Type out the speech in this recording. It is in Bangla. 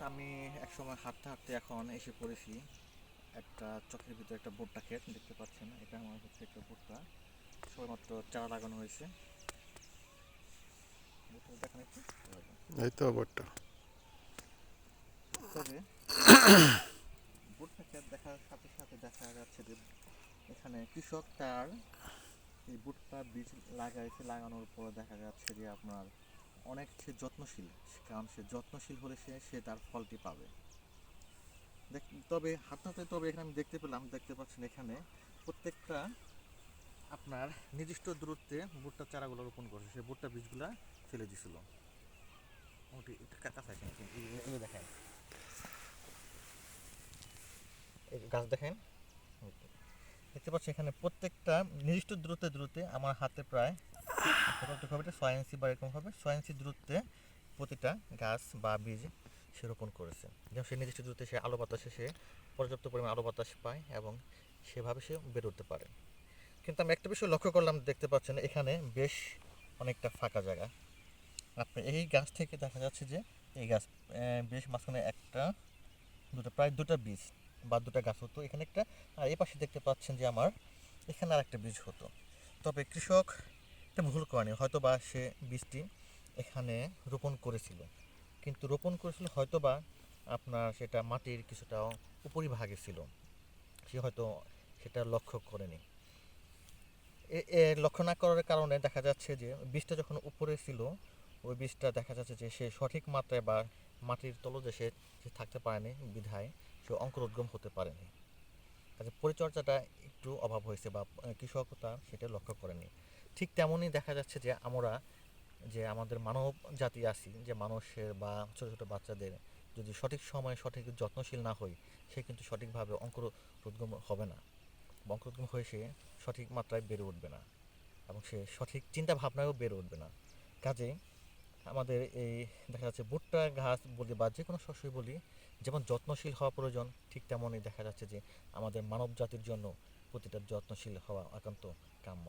আমি একসময় হাঁটতে হাঁটতে এখন এসে পড়েছি একটা চকের ভিতরে একটা ভুট্টা ক্ষেত দেখতে পাচ্ছেন। এটা আমার হচ্ছে একটা ভুট্টা, সবেমাত্র চারা লাগানো হয়েছে। ভুট্টা দেখেন একটু। এই তো ভুট্টা। তবে ভুট্টা ক্ষেত দেখার সাথে সাথে দেখা যাচ্ছে যে এখানে কৃষক তার এই ভুট্টা বীজ লাগাইছে, লাগানোর পর দেখা যাচ্ছে যে আপনার অনেক সে যত্নশীল, কারণ সে যত্নশীল হলে সে তার ফলটি পাবে। তবে হাঁটতে হাঁটতে তবে এখানে আমি দেখতে পাচ্ছেন এখানে প্রত্যেকটা আপনার নির্দিষ্ট দূরত্বে ভুট্টার চারাগুলো রোপণ করছে, সে ভুট্টা বীজগুলা ফেলে দিছিল। ওটি একটু কাছাকাছি এই দেখেন, এই গাছ দেখেন, দেখতে পাচ্ছি এখানে প্রত্যেকটা নির্দিষ্ট দূরত্বে আমার হাতে প্রায় কতটুকু হবে, এটা 6 ইঞ্চি বা এরকম হবে, 6 ইঞ্চি দূরত্বে প্রতিটা গাছ বা বীজ সে রোপণ করেছে। যেমন সে নির্দিষ্ট দূরত্বে সে আলো বাতাসে সে পর্যাপ্ত পরিমাণ আলো বাতাস পায় এবং সেভাবে সে বেড়ে উঠতে পারে। কিন্তু আমি একটা বিষয় লক্ষ্য করলাম, দেখতে পাচ্ছেন এখানে বেশ অনেকটা ফাঁকা জায়গা। আপনি এই গাছ থেকে দেখা যাচ্ছে যে এই গাছ বেশ মাঝখানে একটা দুটো প্রায় দুটো বীজ বা দুটো গাছ হতো এখানে একটা, আর এই পাশে দেখতে পাচ্ছেন যে আমার এখানে আর একটা বীজ হতো। তবে কৃষক এটা ভুল করেনি, হয়তো বা সে বীজটি এখানে রোপণ করেছিল, কিন্তু রোপণ করেছিল হয়তো বা আপনার সেটা মাটির কিছুটা উপরিভাগে ছিল, সে হয়তো সেটা লক্ষ্য করেনি। লক্ষ্য না করার কারণে দেখা যাচ্ছে যে বীজটা যখন উপরে ছিল, ওই বীজটা দেখা যাচ্ছে যে সে সঠিক মাত্রায় বা মাটির তলদেশে সে থাকতে পারেনি, বিধায় সে অঙ্কুরোদ্গম হতে পারেনি। কাজে পরিচর্যাটা একটু অভাব হয়েছে বা কৃষক তার সেটা লক্ষ্য করেনি। ঠিক তেমনই দেখা যাচ্ছে যে আমরা যে আমাদের মানব জাতি আছি, যে মানুষের বা ছোটো ছোটো বাচ্চাদের যদি সঠিক সময়ে সঠিক যত্নশীল না হই, সে কিন্তু সঠিকভাবে অঙ্কুরোদ্গম হবে না, অঙ্কুরোদ্গম হয়ে সে সঠিক মাত্রায় বেড়ে উঠবে না এবং সে সঠিক চিন্তা ভাবনায়ও বেড়ে উঠবে না। কাজেই আমাদের এই দেখা যাচ্ছে ভুট্টা ঘাস বলি বা যে কোনো শস্যই বলি, যেমন যত্নশীল হওয়া প্রয়োজন, ঠিক তেমনই দেখা যাচ্ছে যে আমাদের মানব জাতির জন্য প্রতিটা যত্নশীল হওয়া একান্ত কাম্য।